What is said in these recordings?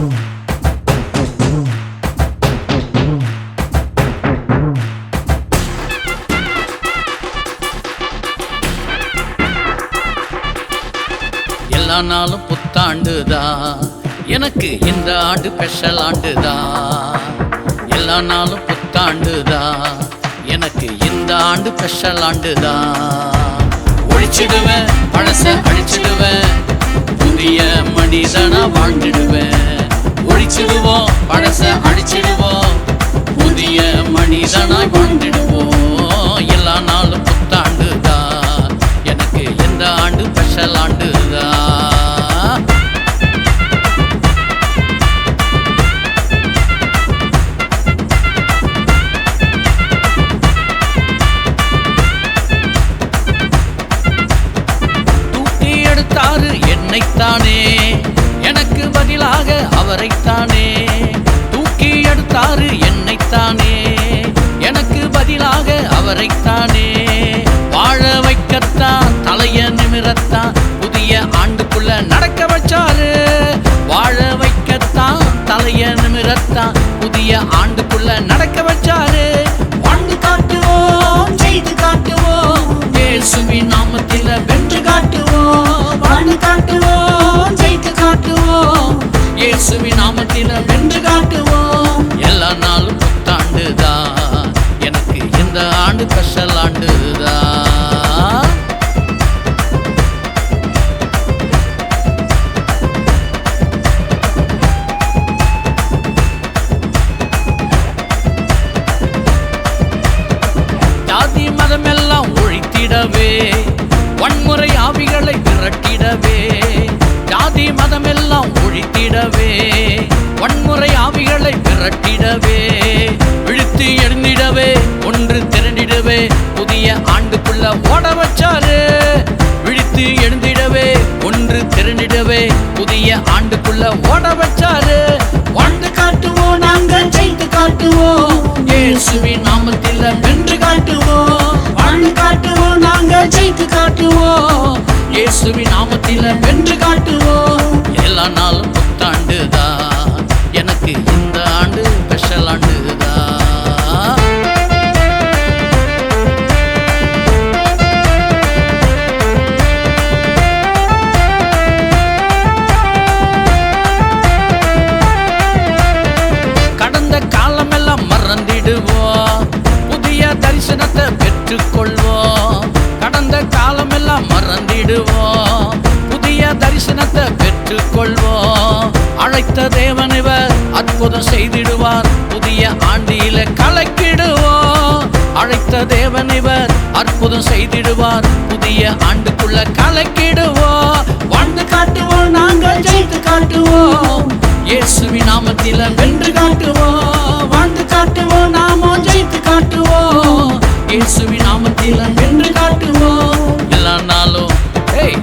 எல்லா நாளும் புத்தாண்டுதான், எனக்கு இந்த ஆண்டு ஸ்பெஷல் ஆண்டுதான். எல்லா நாளும் புத்தாண்டுதான், எனக்கு இந்த ஆண்டு ஸ்பெஷல் ஆண்டுதான். ஒழிச்சிடுவேன், பழச அழிச்சிடுவேன், புதிய மனிதனா வாழ்ந்துடுவேன். ஒழிச்சிடுவோம், பழச அழிச்சிடுவோம், புதிய மனிதனாய் வாழ்ந்துடுவோம். எல்லா நாளும் புத்தாண்டுதான், எனக்கு இந்த ஆண்டு ஸ்பெஷல் ஆண்டுதான். தூக்கி எடுத்தாரு என்னைத்தானே, எனக்கு பதிலாக அவரைத்தானே. தூக்கி எடுத்தாரு என்னைத்தானே, எனக்கு பதிலாக அவரைத்தானே. வாழ வைக்கத்தான், தலைய நிமிரத்தான், புதிய ஆண்டுக்குள்ள நடக்க வச்சாரு. வாழ வைக்கத்தான், தலைய நிமிரத்தான், புதிய ஆண்டுக்குள்ள நடக்க வச்சாரு. வாழ்ந்து காட்டுவோம், செய்து காட்டுவோம், இயேசுவின் நாமத்தில வென்று காட்டுவோம். வாழ்ந்து காட்டுவோம், செய்து காட்டுவோம், இயேசுவின் நாமத்தில வென்று காட்டுவோம். எல்லா நாளும் புத்தாண்டுதான், எனக்கு இந்த ஆண்டு ஸ்பெஷல் ஆண்டுதான். ஜாதி மதமெல்லாம் ஒழித்திடவே, வன்முறை ஆவிகளை விரட்டிடவே. ஜாதி மதமெல்லாம் ஒழித்திடவே, வன்முறை ஆவிகளை விரட்டிடவே. விழித்து எழுந்திடவே, ஒன்று திரண்டிடவே, புதிய ஆண்டுக்குள்ள ஓட வச்சாரு. விழித்து எழுந்திடவே, ஒன்று திரண்டிடவே, புதிய ஆண்டுக்குள்ள ஓட வச்சாரு. வாழ்ந்து காட்டுவோம், நாங்கள் ஜெயித்து காட்டுவோம், இயேசுவின் நாமத்தில வென்று காட்டுவோம். வாழ்ந்து காட்டுவோம், நாங்கள் ஜெயித்து காட்டுவோம், இயேசுவின் நாமத்தில வென்று காட்டுவோம். எல்லா நாளும் புத்தாண்டுதான், எனக்கு இந்த ஆண்டு ஸ்பெஷல் ஆண்டுதான். கடந்த காலமெல்லாம் மறந்திடுவோம், புதிய தரிசனத்தை பெற்றுக்கொள்வோம். கடந்த காலமெல்லாம் மறந்திடுவோம், புதிய தரிசனத்தை பெற்றுக்கொள்வோம். அழைத்த தேவன் இவர் அற்புதம் செய்திடுவார், புதிய ஆண்டில கலக்கிடுவோம். அழைத்த தேவன் இவர் அற்புதம் செய்திடுவார், புதிய ஆண்டுக்குள்ள கலக்கிடுவோம். வாழ்ந்து காட்டுவோம், நாங்கள் ஜெயித்து காட்டுவோம், இயேசுவின் நாமத்தில வென்று காட்டுவோம். வாழ்ந்து காட்டுவோம், நாம ஜெயித்து காட்டுவோம், இயேசுவின் நாமத்தில வென்று காட்டுவோம். எல்லா நாளும்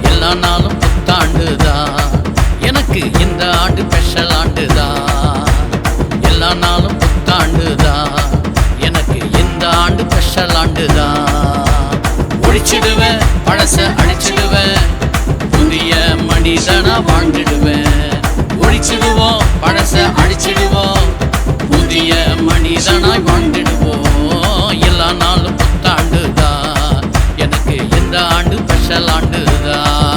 எல்லா நாளும் புத்தாண்டுதான், எனக்கு இந்த ஆண்டு ஸ்பெஷல் ஆண்டுதான். எல்லா நாளும் புத்தாண்டுதான், எனக்கு இந்த ஆண்டு ஸ்பெஷல் ஆண்டுதான். ஒழிச்சிடுவேன், பழச அழிச்சிடுவேன், புதிய மனிதனா வாழ்ந்துடுவேன். ஒழிச்சிடுவோம், பழச அழிச்சிடுவோம், புதிய மனிதனாய் வாழ்ந்துடுவோம். எல்லா நாளும் புத்தாண்டுதான், எனக்கு இந்த ஆண்டு ஸ்பெஷல் ஆண்டுதான்.